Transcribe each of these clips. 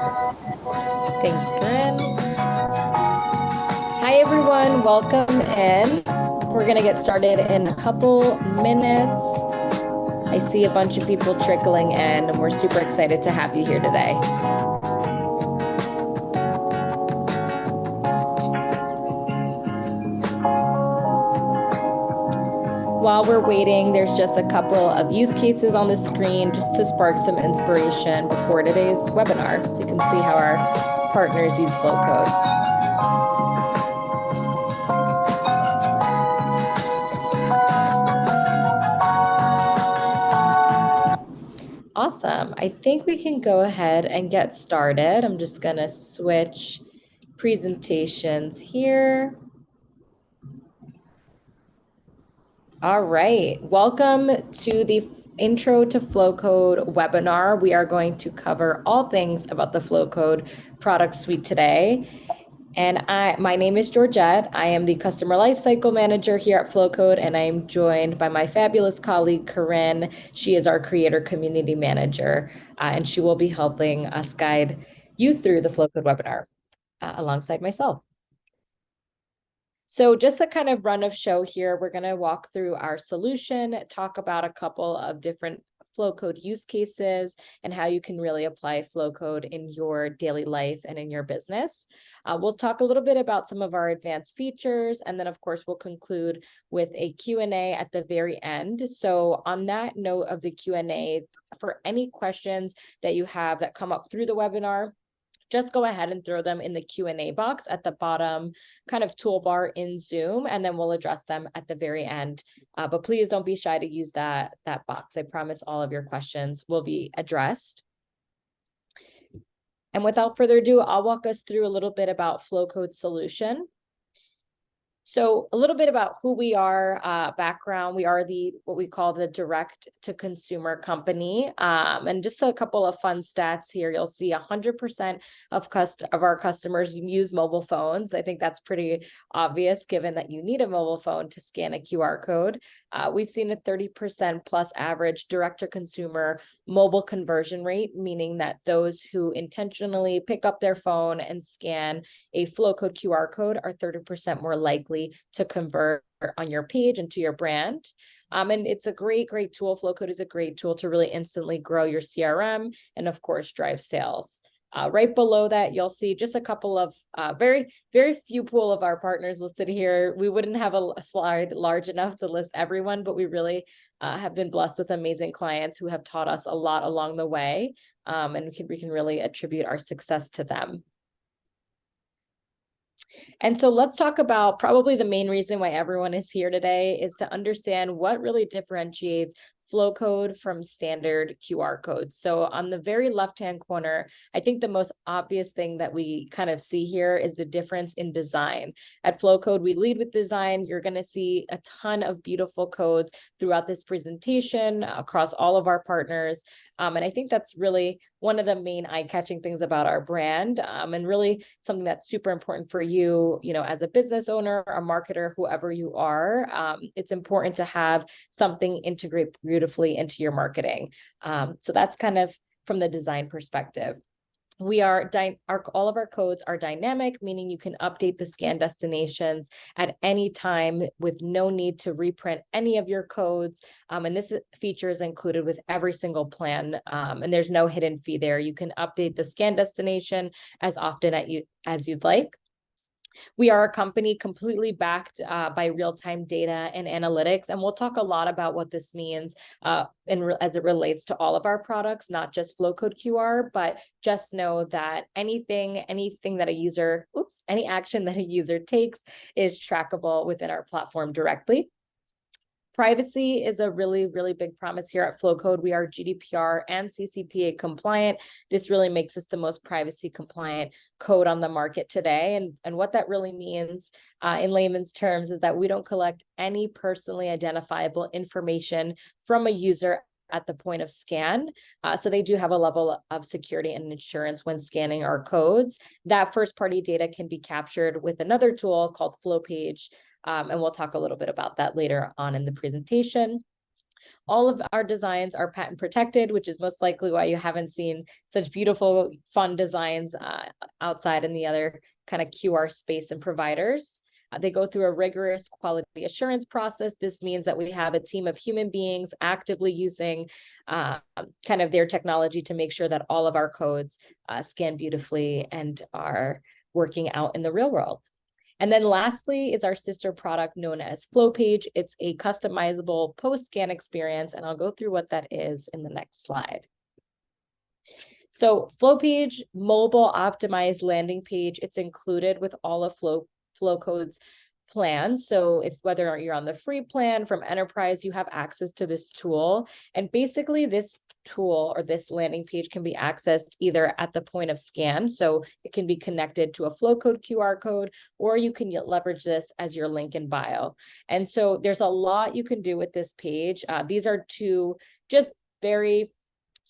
Thanks, Corinne. Hi, everyone. Welcome in. We're going to get started in a couple minutes. I see a bunch of people trickling in, and we're super excited to have you here today. While we're waiting, there's just a couple of use cases on the screen just to spark some inspiration before today's webinar, so you can see how our partners use Flowcode. Awesome. I think we can go ahead and get started. I'm just going to switch presentations here. All right. Welcome to the Intro to Flowcode webinar. We are going to cover all things about the Flowcode product suite today. And my name is Georgette. I am the Customer Lifecycle Manager here at Flowcode, and I am joined by my fabulous colleague, Corinne. She is our Creator Community Manager, and she will be helping us guide you through the Flowcode webinar alongside myself. So just a kind of run of show here, we're going to walk through our solution, talk about a couple of different Flowcode use cases and how you can really apply Flowcode in your daily life and in your business. We'll talk a little bit about some of our advanced features, and then of course we'll conclude with a Q&A at the very end. So on that note of the Q&A, for any questions that you have that come up through the webinar, just go ahead and throw them in the Q&A box at the bottom kind of toolbar in Zoom, and then we'll address them at the very end. But please don't be shy to use that box. I promise all of your questions will be addressed. And without further ado, I'll walk us through a little bit about Flowcode solution. So a little bit about who we are, background. We are what we call the direct to consumer company. And just a couple of fun stats here. You'll see 100% of our customers use mobile phones. I think that's pretty obvious given that you need a mobile phone to scan a QR code. We've seen a 30% plus average direct to consumer mobile conversion rate, meaning that those who intentionally pick up their phone and scan a Flowcode QR code are 30% more likely to convert on your page and to your brand. And it's a great tool. Flowcode is a great tool to really instantly grow your CRM and of course drive sales. Right below that, you'll see just a couple of very few pool of our partners listed here. We wouldn't have a slide large enough to list everyone, but we really have been blessed with amazing clients who have taught us a lot along the way, and we can really attribute our success to them. And so let's talk about probably the main reason why everyone is here today is to understand what really differentiates Flowcode from standard QR codes. So on the very left-hand corner, I think the most obvious thing that we kind of see here is the difference in design. At Flowcode, we lead with design. You're going to see a ton of beautiful codes throughout this presentation across all of our partners. And I think that's really one of the main eye-catching things about our brand, and really something that's super important for you, as a business owner, a marketer, whoever you are. It's important to have something integrate beautifully into your marketing. So that's kind of from the design perspective. All of our codes are dynamic, meaning you can update the scan destinations at any time with no need to reprint any of your codes. And this feature is included with every single plan. And there's no hidden fee there. You can update the scan destination as often as you'd like. We are a company completely backed by real-time data and analytics, and we'll talk a lot about what this means as it relates to all of our products, not just Flowcode QR, but just know that any action that a user takes is trackable within our platform directly. Privacy is a really big promise here at Flowcode. We are GDPR and CCPA compliant. This really makes us the most privacy compliant code on the market today. And what that really means in layman's terms is that we don't collect any personally identifiable information from a user at the point of scan. So they do have a level of security and insurance when scanning our codes. That first party data can be captured with another tool called Flowpage. And we'll talk a little bit about that later on in the presentation. All of our designs are patent protected, which is most likely why you haven't seen such beautiful, fun designs outside in the other kind of QR space and providers. They go through a rigorous quality assurance process. This means that we have a team of human beings actively using kind of their technology to make sure that all of our codes scan beautifully and are working out in the real world. And then lastly is our sister product known as Flowpage. It's a customizable post-scan experience, and I'll go through what that is in the next slide. So Flowpage, mobile optimized landing page, it's included with all of Flowcode's plans. So if whether you're on the free plan from enterprise, you have access to this tool. And basically this tool or this landing page can be accessed either at the point of scan. So it can be connected to a Flowcode QR code, or you can leverage this as your link in bio. And so there's a lot you can do with this page. These are two just very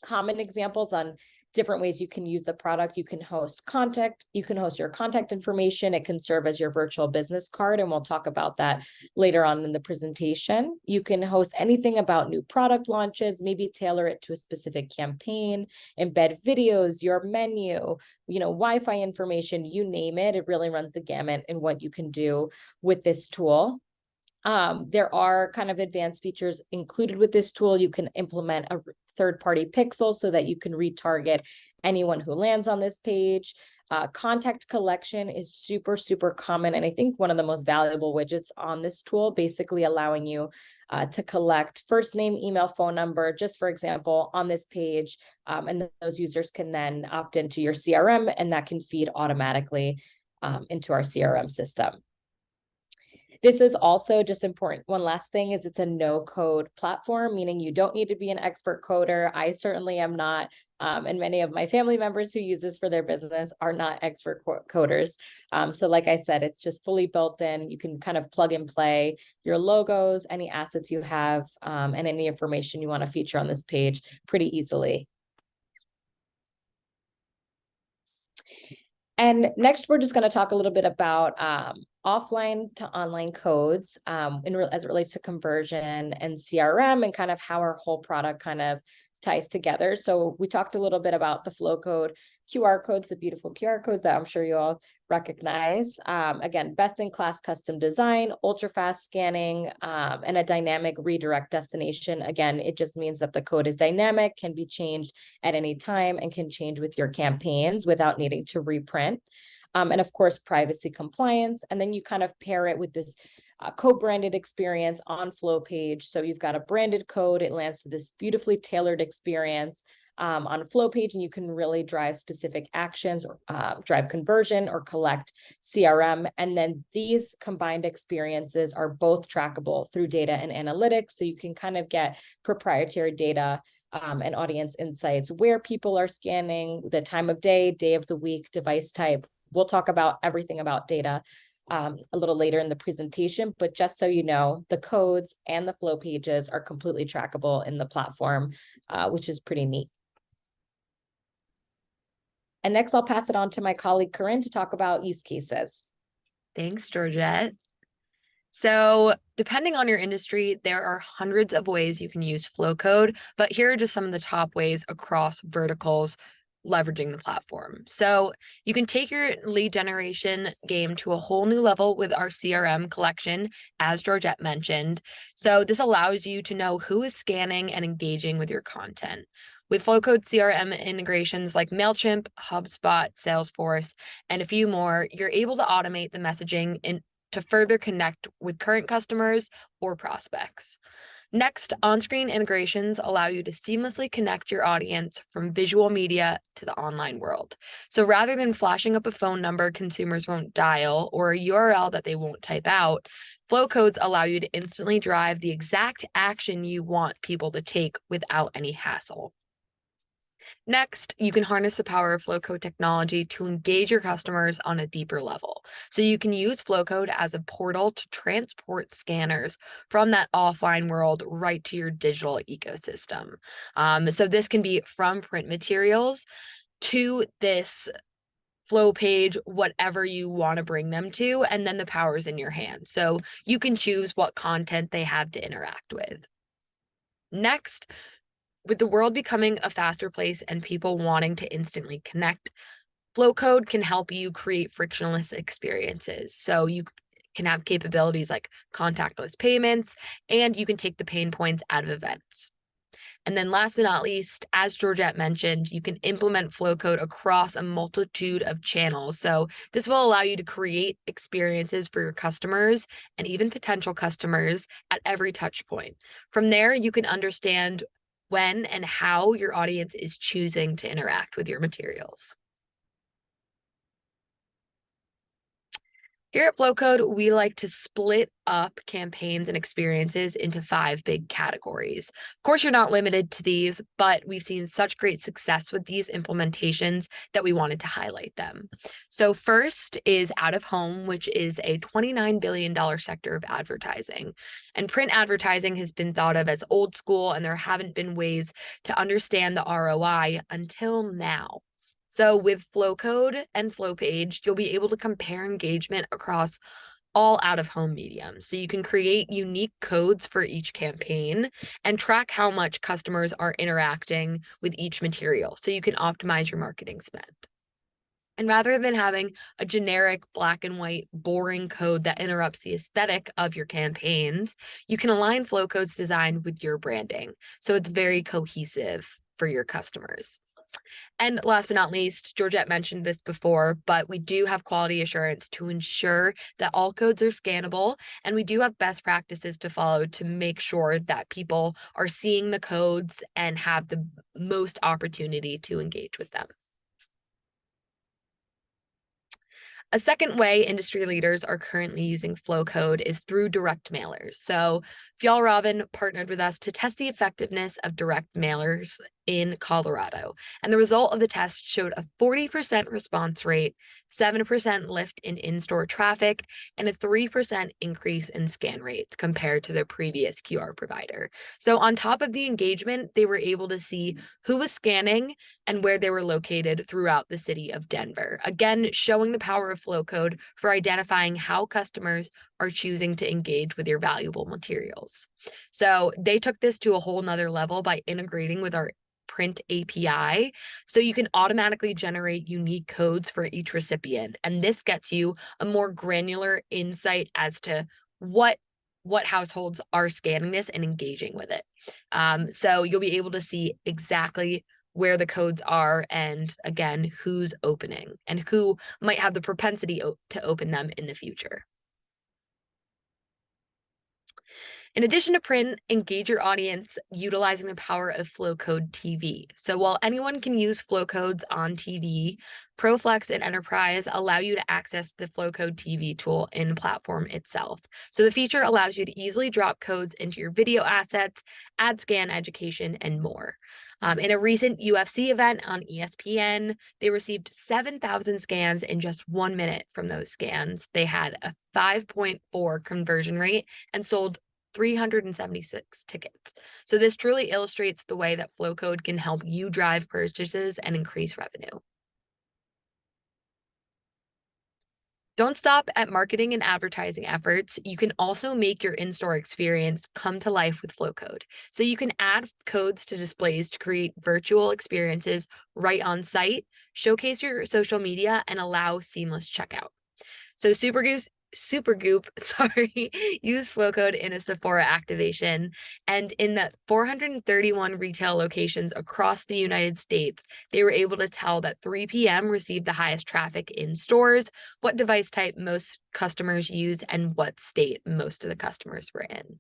common examples on different ways you can use the product. You can host contact, you can host your contact information. It can serve as your virtual business card, and we'll talk about that later on in the presentation. You can host anything about new product launches, maybe tailor it to a specific campaign, embed videos, your menu, Wi-Fi information, you name it. It really runs the gamut in what you can do with this tool. There are kind of advanced features included with this tool. You can implement a third-party pixel so that you can retarget anyone who lands on this page. Contact collection is super, super common, and I think one of the most valuable widgets on this tool, basically allowing you to collect first name, email, phone number, just for example, on this page, and those users can then opt into your CRM, and that can feed automatically into our CRM system. This is also just important. One last thing is it's a no-code platform, meaning you don't need to be an expert coder. I certainly am not, and many of my family members who use this for their business are not expert coders. So like I said, it's just fully built in. You can kind of plug and play your logos, any assets you have, and any information you want to feature on this page pretty easily. And next, we're just going to talk a little bit about offline to online codes as it relates to conversion and CRM, and kind of how our whole product kind of ties together. So we talked a little bit about the Flowcode QR codes, the beautiful QR codes that I'm sure you all recognize. Again, best-in-class custom design, ultra-fast scanning, and a dynamic redirect destination. Again, it just means that the code is dynamic, can be changed at any time, and can change with your campaigns without needing to reprint. And of course, privacy compliance. And then you kind of pair it with this co-branded experience on Flowpage. So you've got a branded code. It lands to this beautifully tailored experience on Flowpage, and you can really drive specific actions or drive conversion or collect CRM. And then these combined experiences are both trackable through data and analytics. So you can kind of get proprietary data and audience insights, where people are scanning, the time of day of the week, device type. We'll talk about everything about data a little later in the presentation, but just so you know, the codes and the flow pages are completely trackable in the platform, which is pretty neat. And next, I'll pass it on to my colleague, Corinne, to talk about use cases. Thanks, Georgette. So depending on your industry, there are hundreds of ways you can use Flowcode, but here are just some of the top ways across verticals leveraging the platform. So you can take your lead generation game to a whole new level with our CRM collection, as Georgette mentioned. So this allows you to know who is scanning and engaging with your content. With Flowcode CRM integrations like MailChimp, HubSpot, Salesforce, and a few more, you're able to automate the messaging to further connect with current customers or prospects. Next, on-screen integrations allow you to seamlessly connect your audience from visual media to the online world. So rather than flashing up a phone number consumers won't dial or a URL that they won't type out, Flowcodes allow you to instantly drive the exact action you want people to take without any hassle. Next, you can harness the power of Flowcode technology to engage your customers on a deeper level. So you can use Flowcode as a portal to transport scanners from that offline world right to your digital ecosystem. So this can be from print materials to this flow page, whatever you want to bring them to, and then the power's in your hand. So you can choose what content they have to interact with. Next, with the world becoming a faster place and people wanting to instantly connect, Flowcode can help you create frictionless experiences. So you can have capabilities like contactless payments, and you can take the pain points out of events. And then last but not least, as Georgette mentioned, you can implement Flowcode across a multitude of channels. So this will allow you to create experiences for your customers and even potential customers at every touch point. From there, you can understand when and how your audience is choosing to interact with your materials. Here at Flowcode, we like to split up campaigns and experiences into 5 big categories. Of course, you're not limited to these, but we've seen such great success with these implementations that we wanted to highlight them. So first is out of home, which is a $29 billion sector of advertising. And print advertising has been thought of as old school, and there haven't been ways to understand the ROI until now. So with Flowcode and Flowpage, you'll be able to compare engagement across all out-of-home mediums. So you can create unique codes for each campaign and track how much customers are interacting with each material, so you can optimize your marketing spend. And rather than having a generic black and white boring code that interrupts the aesthetic of your campaigns, you can align Flowcode's design with your branding, so it's very cohesive for your customers. And last but not least, Georgette mentioned this before, but we do have quality assurance to ensure that all codes are scannable, and we do have best practices to follow to make sure that people are seeing the codes and have the most opportunity to engage with them. A second way industry leaders are currently using Flowcode is through direct mailers. So Fjallraven partnered with us to test the effectiveness of direct mailers in Colorado. And the result of the test showed a 40% response rate, 7% lift in in-store traffic, and a 3% increase in scan rates compared to their previous QR provider. So on top of the engagement, they were able to see who was scanning and where they were located throughout the city of Denver. Again, showing the power of Flowcode for identifying how customers are choosing to engage with your valuable materials. So they took this to a whole nother level by integrating with our print API, so you can automatically generate unique codes for each recipient. And this gets you a more granular insight as to what households are scanning this and engaging with it. So you'll be able to see exactly where the codes are and, again, who's opening and who might have the propensity to open them in the future. In addition to print, engage your audience utilizing the power of Flowcode TV. So while anyone can use Flowcodes on TV, ProFlex and Enterprise allow you to access the Flowcode TV tool in the platform itself. So the feature allows you to easily drop codes into your video assets, ad scan education, and more. In a recent UFC event on ESPN, they received 7,000 scans in just 1 minute from those scans. They had a 5.4 conversion rate and sold 376 tickets. So this truly illustrates the way that Flowcode can help you drive purchases and increase revenue. Don't stop at marketing and advertising efforts. You can also make your in-store experience come to life with Flowcode. So you can add codes to displays to create virtual experiences right on site, showcase your social media, and allow seamless checkout. So Supergoop, use Flowcode in a Sephora activation. And in the 431 retail locations across the United States, they were able to tell that 3 p.m. received the highest traffic in stores, what device type most customers use, and what state most of the customers were in.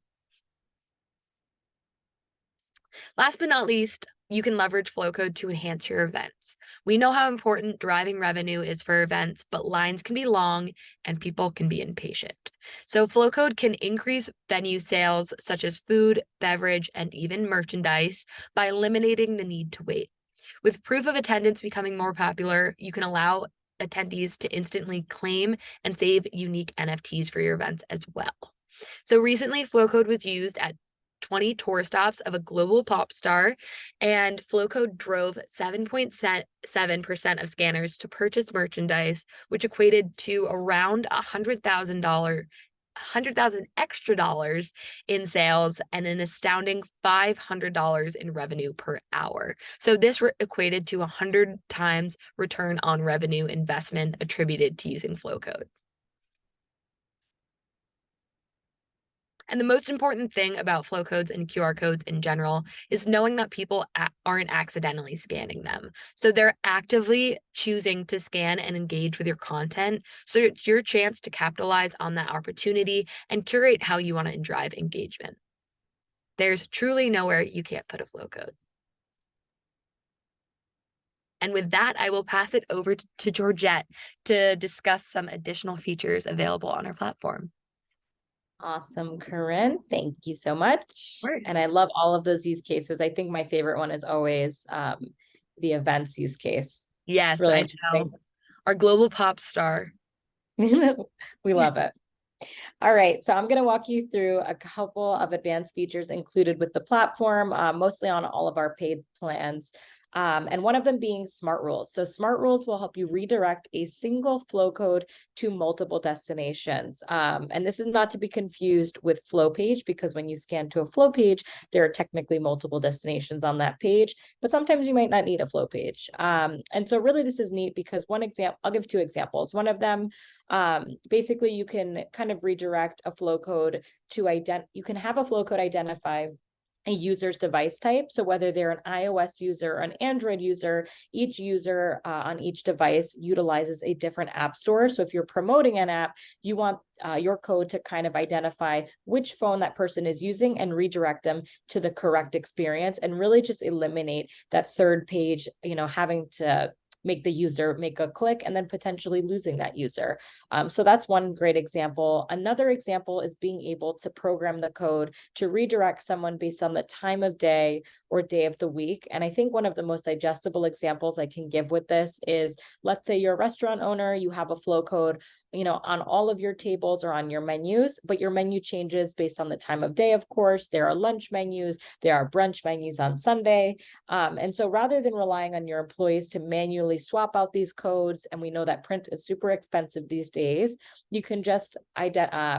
Last but not least, you can leverage Flowcode to enhance your events. We know how important driving revenue is for events, but lines can be long and people can be impatient. So Flowcode can increase venue sales such as food, beverage, and even merchandise by eliminating the need to wait. With proof of attendance becoming more popular, you can allow attendees to instantly claim and save unique NFTs for your events as well. So recently, Flowcode was used at 20 tour stops of a global pop star, and Flowcode drove 7.7% of scanners to purchase merchandise, which equated to around $100,000 $100,000 extra dollars in sales and an astounding $500 in revenue per hour. So this equated to 100 times return on revenue investment attributed to using Flowcode. And the most important thing about flow codes and QR codes in general is knowing that people aren't accidentally scanning them. So they're actively choosing to scan and engage with your content. So it's your chance to capitalize on that opportunity and curate how you want to drive engagement. There's truly nowhere you can't put a flow code. And with that, I will pass it over to Georgette to discuss some additional features available on our platform. Awesome, Corinne. Thank you so much. And I love all of those use cases. I think my favorite one is always the events use case. Yes, really I know. Our global pop star. We love it. All right, so I'm going to walk you through a couple of advanced features included with the platform, mostly on all of our paid plans. And one of them being smart rules. So smart rules will help you redirect a single flow code to multiple destinations. And this is not to be confused with flow page, because when you scan to a flow page, there are technically multiple destinations on that page, but sometimes you might not need a flow page. And so really this is neat because one example, I'll give two examples. One of them, basically you can kind of redirect a flow code to you can have a flow code identify a user's device type. So whether they're an iOS user or an Android user, each user on each device utilizes a different app store. So if you're promoting an app, you want your code to kind of identify which phone that person is using and redirect them to the correct experience, and really just eliminate that third page, having to make the user make a click and then potentially losing that user. So that's one great example. Another example is being able to program the code to redirect someone based on the time of day or day of the week. And I think one of the most digestible examples I can give with this is, let's say you're a restaurant owner, you have a flow code on all of your tables or on your menus, but your menu changes based on the time of day, of course. There are lunch menus, there are brunch menus on Sunday. And so rather than relying on your employees to manually swap out these codes, and we know that print is super expensive these days, you can just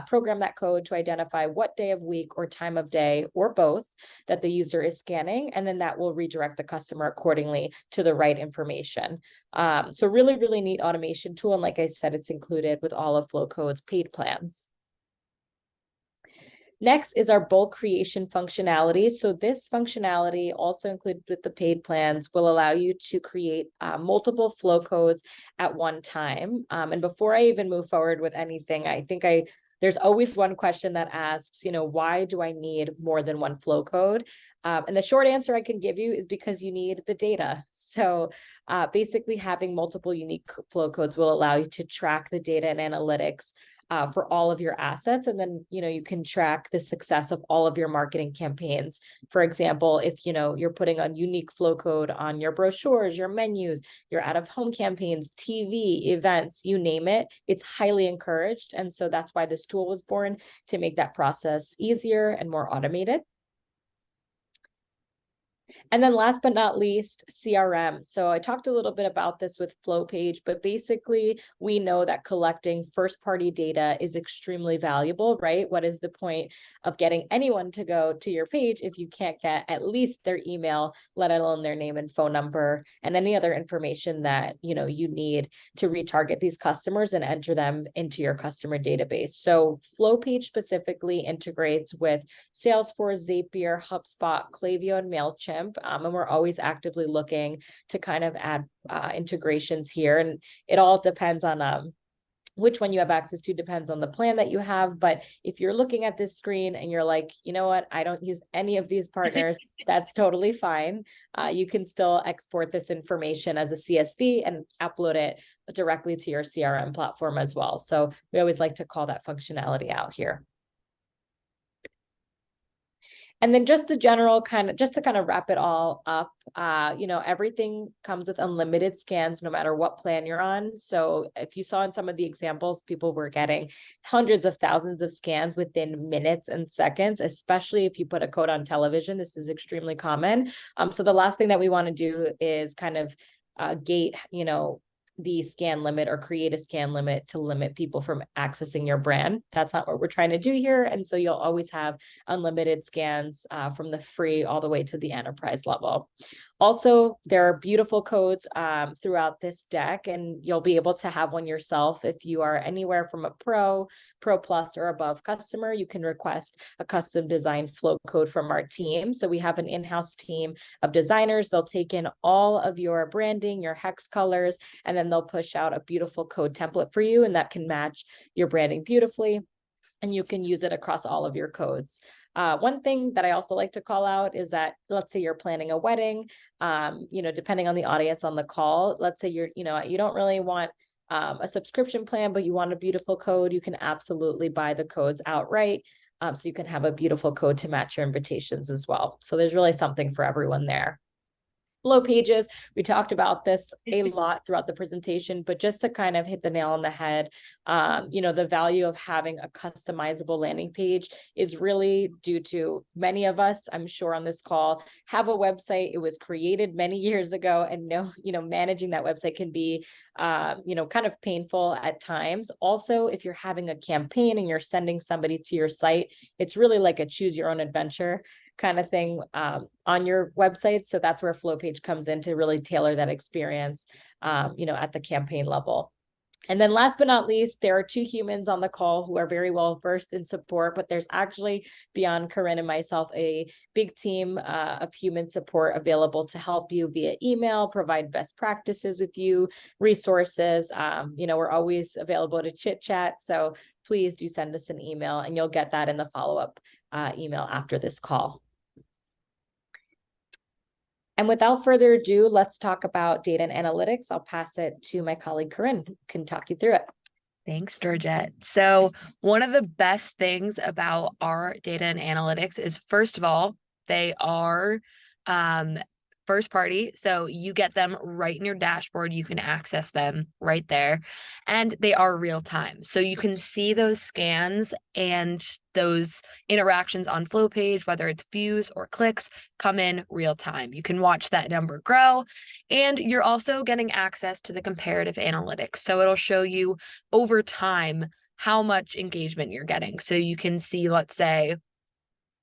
program that code to identify what day of week or time of day, or both, that the user is scanning, and then that will redirect the customer accordingly to the right information. So really, really neat automation tool. And like I said, it's included with all of Flowcode's paid plans. Next is our bulk creation functionality. So this functionality, also included with the paid plans, will allow you to create multiple flow codes at one time. And before I even move forward with anything, I think there's always one question that asks, why do I need more than one flow code? And the short answer I can give you is because you need the data. So basically having multiple unique flow codes will allow you to track the data and analytics for all of your assets. And then, you can track the success of all of your marketing campaigns. For example, if, you're putting a unique flow code on your brochures, your menus, your out-of-home campaigns, TV, events, you name it, it's highly encouraged. And so that's why this tool was born, to make that process easier and more automated. And then last but not least, CRM. So I talked a little bit about this with FlowPage, but basically we know that collecting first-party data is extremely valuable, right? What is the point of getting anyone to go to your page if you can't get at least their email, let alone their name and phone number, and any other information that you need to retarget these customers and enter them into your customer database. So FlowPage specifically integrates with Salesforce, Zapier, HubSpot, Klaviyo, and MailChimp. And we're always actively looking to kind of add integrations here. And it all depends on which one you have access to, depends on the plan that you have. But if you're looking at this screen and you're like, you know what, I don't use any of these partners, that's totally fine. You can still export this information as a CSV and upload it directly to your CRM platform as well. So we always like to call that functionality out here. And then just to kind of wrap it all up, everything comes with unlimited scans, no matter what plan you're on. So if you saw in some of the examples, people were getting hundreds of thousands of scans within minutes and seconds, especially if you put a code on television. This is extremely common. So the last thing that we want to do is kind of gate, the scan limit or create a scan limit to limit people from accessing your brand. That's not what we're trying to do here. And so you'll always have unlimited scans from the free all the way to the enterprise level. Also, there are beautiful codes throughout this deck, and you'll be able to have one yourself. If you are anywhere from a Pro Plus, or above customer, you can request a custom designed flow code from our team. So we have an in-house team of designers. They'll take in all of your branding, your hex colors, and then they'll push out a beautiful code template for you, and that can match your branding beautifully. And you can use it across all of your codes. One thing that I also like to call out is that, let's say you're planning a wedding, depending on the audience on the call, let's say you don't really want a subscription plan, but you want a beautiful code, you can absolutely buy the codes outright. So you can have a beautiful code to match your invitations as well. So there's really something for everyone there. Flow pages, we talked about this a lot throughout the presentation, but just to kind of hit the nail on the head, the value of having a customizable landing page is really due to many of us, I'm sure on this call, have a website. It was created many years ago, and managing that website can be, kind of painful at times. Also, if you're having a campaign and you're sending somebody to your site, it's really like a choose your own adventure kind of thing on your website. So that's where Flow Page comes in to really tailor that experience, at the campaign level. And then last but not least, there are two humans on the call who are very well versed in support, but there's actually, beyond Corinne and myself, a big team of human support available to help you via email, provide best practices with you, resources. We're always available to chit chat. So please do send us an email, and you'll get that in the follow-up email after this call. And without further ado, let's talk about data and analytics. I'll pass it to my colleague, Corinne, who can talk you through it. Thanks, Georgette. So one of the best things about our data and analytics is, first of all, they are first party. So you get them right in your dashboard. You can access them right there. And they are real time. So you can see those scans and those interactions on Flow Page, whether it's views or clicks, come in real time. You can watch that number grow. And you're also getting access to the comparative analytics. So it'll show you over time how much engagement you're getting. So you can see, let's say,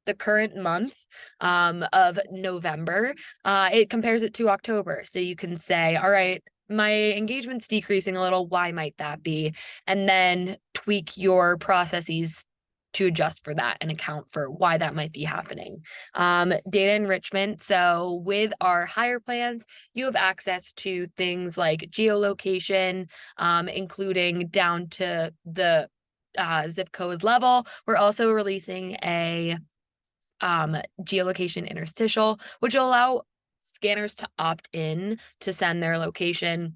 the current month of November, it compares it to October. So you can say, all right, my engagement's decreasing a little. Why might that be? And then tweak your processes to adjust for that and account for why that might be happening. Data enrichment. So with our higher plans, you have access to things like geolocation, including down to the zip code level. We're also releasing a geolocation interstitial, which will allow scanners to opt in to send their location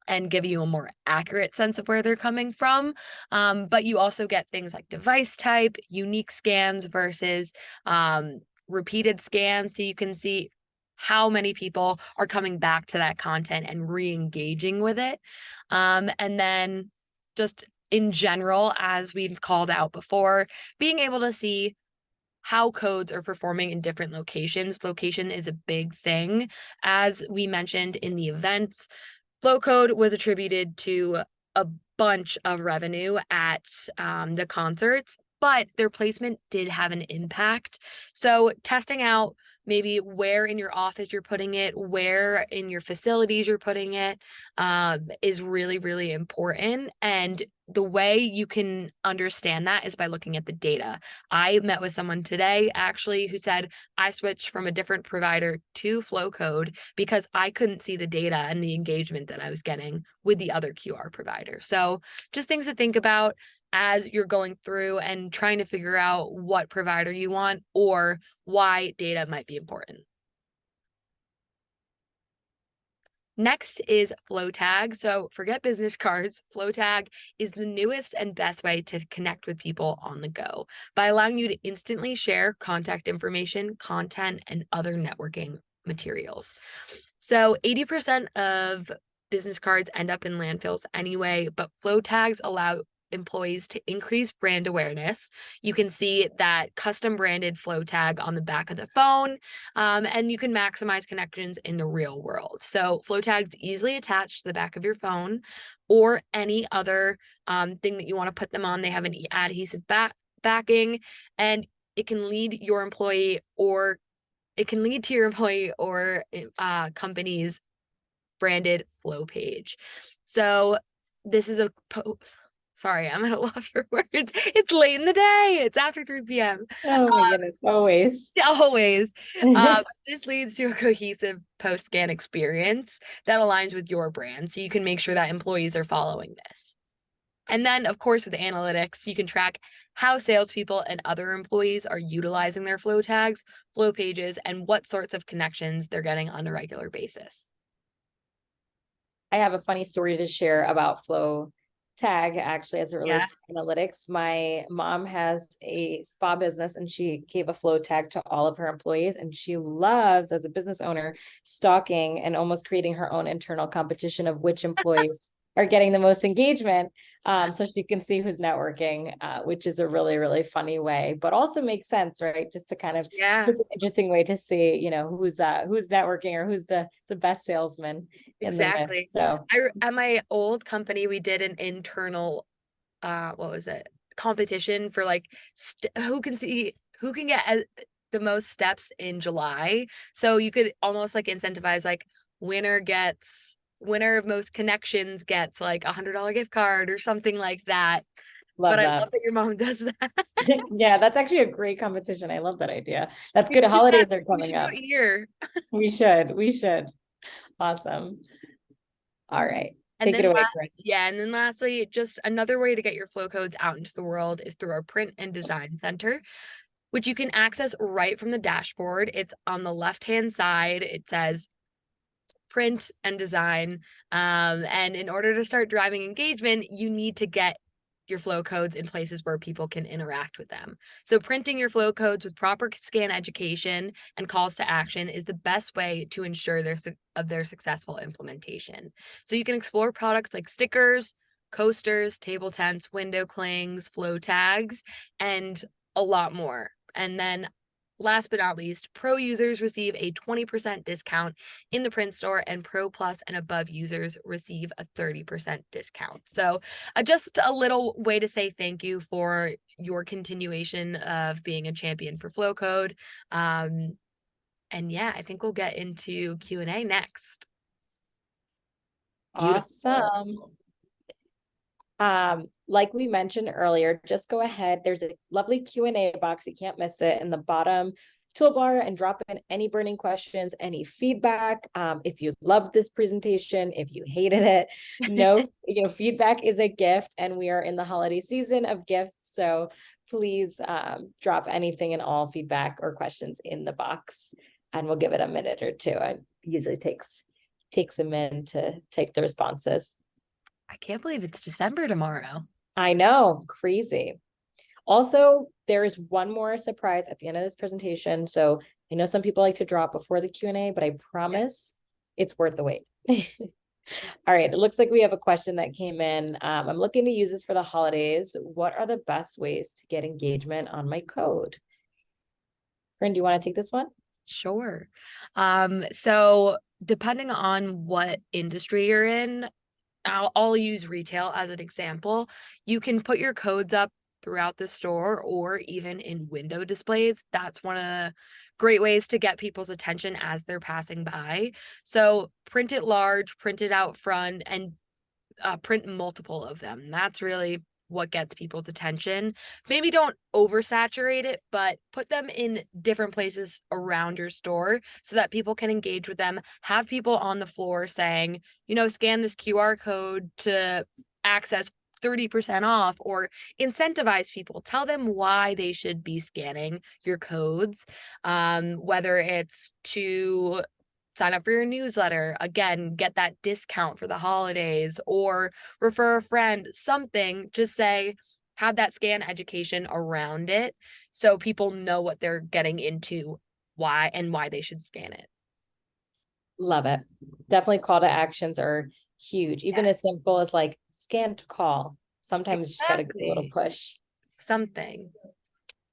and give you a more accurate sense of where they're coming from. But you also get things like device type, unique scans versus repeated scans. So you can see how many people are coming back to that content and re-engaging with it. And then just in general, as we've called out before, being able to see how codes are performing in different locations. Location is a big thing. As we mentioned in the events, Flowcode was attributed to a bunch of revenue at the concerts, but their placement did have an impact. So testing out maybe where in your office you're putting it, where in your facilities you're putting it, is really, really important. And the way you can understand that is by looking at the data. I met with someone today actually who said, I switched from a different provider to Flowcode because I couldn't see the data and the engagement that I was getting with the other QR provider. So just things to think about as you're going through and trying to figure out what provider you want or why data might be important. Next is Flow Tag. So forget business cards. Flow Tag is the newest and best way to connect with people on the go by allowing you to instantly share contact information, content, and other networking materials. So 80% of business cards end up in landfills anyway, but Flow Tags allow employees to increase brand awareness. You can see that custom branded flow tag on the back of the phone, and you can maximize connections in the real world. So flow tags easily attach to the back of your phone or any other thing that you want to put them on. They have an adhesive backing, and it can lead your employee or it can lead to your employee or company's branded flow page. So this is sorry, I'm at a loss for words. It's late in the day. It's after 3 p.m. Oh my goodness, always. Always. This leads to a cohesive post-scan experience that aligns with your brand. So you can make sure that employees are following this. And then, of course, with analytics, you can track how salespeople and other employees are utilizing their flow tags, flow pages, and what sorts of connections they're getting on a regular basis. I have a funny story to share about Flow Tag, actually, as it Yeah. relates to analytics. My mom has a spa business and she gave a Flow Tag to all of her employees. And she loves, as a business owner, stalking and almost creating her own internal competition of which employees are getting the most engagement. So she can see who's networking, which is a really, really funny way, but also makes sense, right? Just to kind of just an interesting way to see, who's networking or who's the best salesman in the mix. Exactly. So At my old company, we did an internal, what was it? Competition for like who can get the most steps in July. So you could almost like incentivize like winner of most connections gets like $100 gift card or something like that. love But I that. love that your mom does that. Yeah, that's actually a great competition. I love that idea. That's We good. should do that. Holidays are We coming should do up. it here. We should. Awesome. All right. And Take it then away, Corinne. and then lastly, just another way to get your flow codes out into the world is through our print and design center, which you can access right from the dashboard. It's on the left-hand side. It says print and design. And in order to start driving engagement, you need to get your flow codes in places where people can interact with them. So printing your flow codes with proper scan education and calls to action is the best way to ensure their successful implementation. So you can explore products like stickers, coasters, table tents, window clings, flow tags, and a lot more. And then last but not least, Pro users receive a 20% discount in the print store, and Pro Plus and above users receive a 30% discount. So just a little way to say thank you for your continuation of being a champion for Flowcode. And yeah, I think we'll get into Q&A next. Beautiful. Awesome. Like we mentioned earlier, just go ahead. There's a lovely Q&A box. You can't miss it in the bottom toolbar, and drop in any burning questions, any feedback. If you loved this presentation, if you hated it, feedback is a gift, and we are in the holiday season of gifts. So please drop anything and all feedback or questions in the box, and we'll give it a minute or two. It usually takes a minute to take the responses. I can't believe it's December tomorrow. I know, crazy. Also, there is one more surprise at the end of this presentation. So I know some people like to drop before the Q&A, but I promise it's worth the wait. All right, it looks like we have a question that came in. I'm looking to use this for the holidays. What are the best ways to get engagement on my code? Corinne, do you want to take this one? Sure. So depending on what industry you're in, I'll use retail as an example. You can put your codes up throughout the store or even in window displays. That's one of the great ways to get people's attention as they're passing by. So print it large, print it out front, and print multiple of them. That's really what gets people's attention. Maybe don't oversaturate it, but put them in different places around your store so that people can engage with them. Have people on the floor saying, scan this QR code to access 30% off, or incentivize people. Tell them why they should be scanning your codes, whether it's to sign up for your newsletter, again, get that discount for the holidays, or refer a friend, something. Just say, have that scan education around it so people know what they're getting into, why they should scan it. Love it. Definitely call to actions are huge. Even as simple as like scan to call. Sometimes you just got to give a little Exactly. push. Something.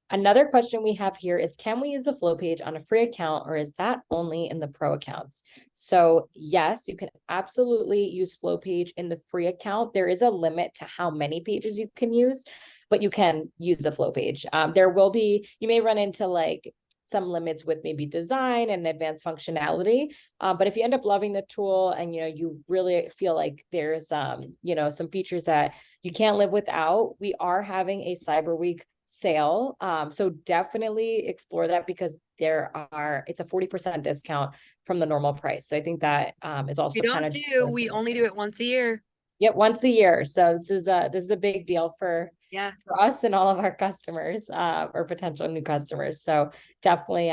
Another question we have here is, can we use the flow page on a free account, or is that only in the pro accounts? So yes, you can absolutely use flow page in the free account. There is a limit to how many pages you can use, but you can use a flow page. You may run into like some limits with maybe design and advanced functionality. But if you end up loving the tool and, you really feel like there's, some features that you can't live without, we are having a Cyber Week sale. So definitely explore that, because it's a 40% discount from the normal price. So I think that is We also kind don't of just do, we only do it once a year. Yep, once a year. So this is a big deal for Yeah. us and all of our customers, or potential new customers. So definitely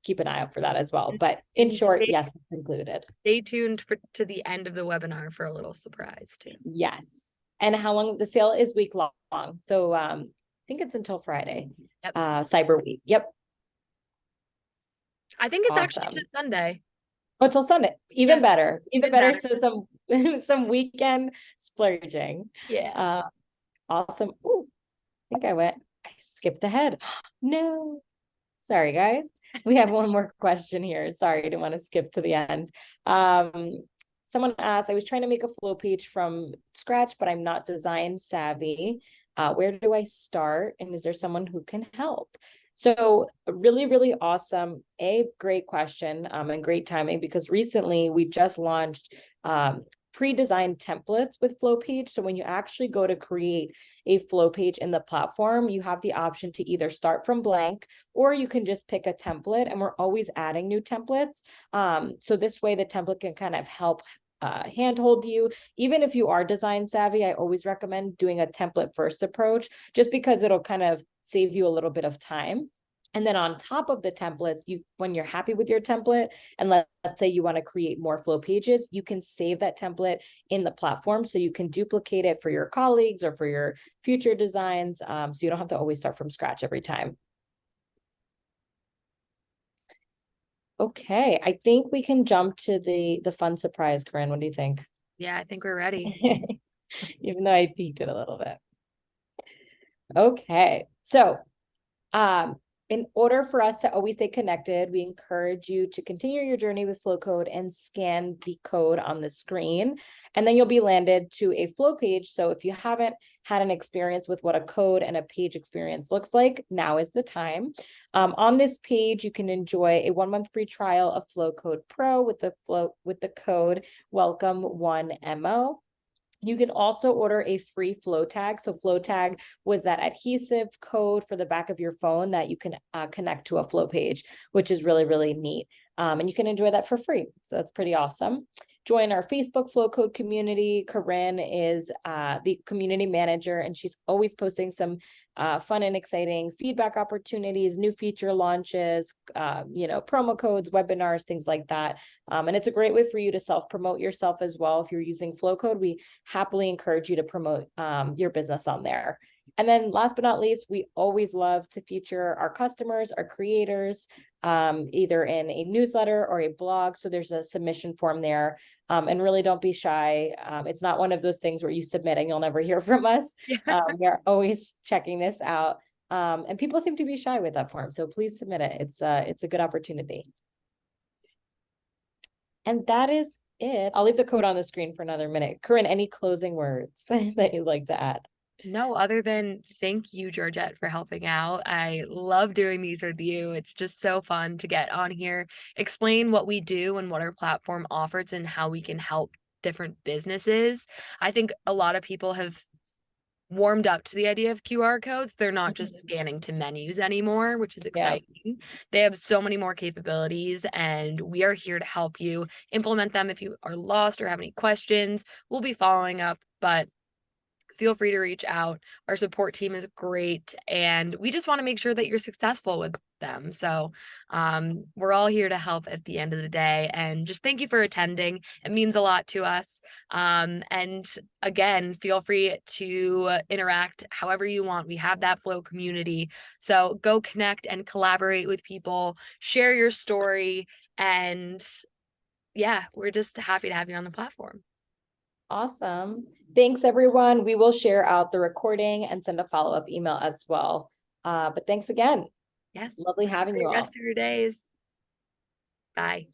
keep an eye out for that as well. But in And short, yes, it's included. stay tuned to the end of the webinar for a little surprise too. Yes. And how long the sale is? Week long. So I think it's until Friday. Yep. Cyber Week. Yep. I think it's actually Awesome. just Sunday. Oh, till Sunday. Even better. Even Even better. better. So some weekend splurging. Yeah. Awesome. Ooh, I skipped ahead. No. Sorry, guys. We have one more question here. Sorry, I didn't want to skip to the end. Someone asked, I was trying to make a flow page from scratch, but I'm not design savvy. Where do I start? And is there someone who can help? So really, really awesome. Great question, and great timing, because recently we just launched pre-designed templates with flow page. So when you actually go to create a flow page in the platform, you have the option to either start from blank, or you can just pick a template, and we're always adding new templates. So this way the template can kind of help handhold you. Even if you are design savvy, I always recommend doing a template first approach, just because it'll kind of save you a little bit of time. And then on top of the templates, when you're happy with your template, and let's say you want to create more flow pages, you can save that template in the platform, so you can duplicate it for your colleagues or for your future designs. So you don't have to always start from scratch every time. Okay, I think we can jump to the fun surprise, Corinne. What do you think? Yeah, I think we're ready. Even though I peeked it a little bit. Okay, so in order for us to always stay connected, we encourage you to continue your journey with Flowcode and scan the code on the screen, and then you'll be landed to a flow page. So if you haven't had an experience with what a code and a page experience looks like, now is the time. On this page, you can enjoy a 1 month free trial of Flowcode Pro with the code welcome1mo. You can also order a free flow tag. So flow tag was that adhesive code for the back of your phone that you can connect to a flow page, which is really, really neat. And you can enjoy that for free. So that's pretty awesome. Join our Facebook Flowcode community. Corinne is the community manager, and she's always posting some fun and exciting feedback opportunities, new feature launches, promo codes, webinars, things like that. And it's a great way for you to self-promote yourself as well. If you're using Flowcode, we happily encourage you to promote your business on there. And then last but not least, we always love to feature our customers, our creators, either in a newsletter or a blog. So there's a submission form there. And really don't be shy. It's not one of those things where you submit and you'll never hear from us. We are always checking this out. And people seem to be shy with that form. So please submit it. It's a good opportunity. And that is it. I'll leave the code on the screen for another minute. Corinne, any closing words that you'd like to add? No, other than thank you, Georgette, for helping out. I love doing these with you. It's just so fun to get on here, explain what we do and what our platform offers and how we can help different businesses. I think a lot of people have warmed up to the idea of QR codes. They're not just scanning to menus anymore, which is Yeah. exciting. They have so many more capabilities, and we are here to help you implement them. If you are lost or have any questions, we'll be following up, but feel free to reach out. Our support team is great, and we just want to make sure that you're successful with them. So we're all here to help at the end of the day. And just thank you for attending. It means a lot to us. And again, feel free to interact however you want. We have that Flow community. So go connect and collaborate with people, share your story. And yeah, we're just happy to have you on the platform. Awesome. Thanks, everyone. We will share out the recording and send a follow-up email as well. But thanks again. Yes. Lovely Have a having great you all. rest of your days. Bye.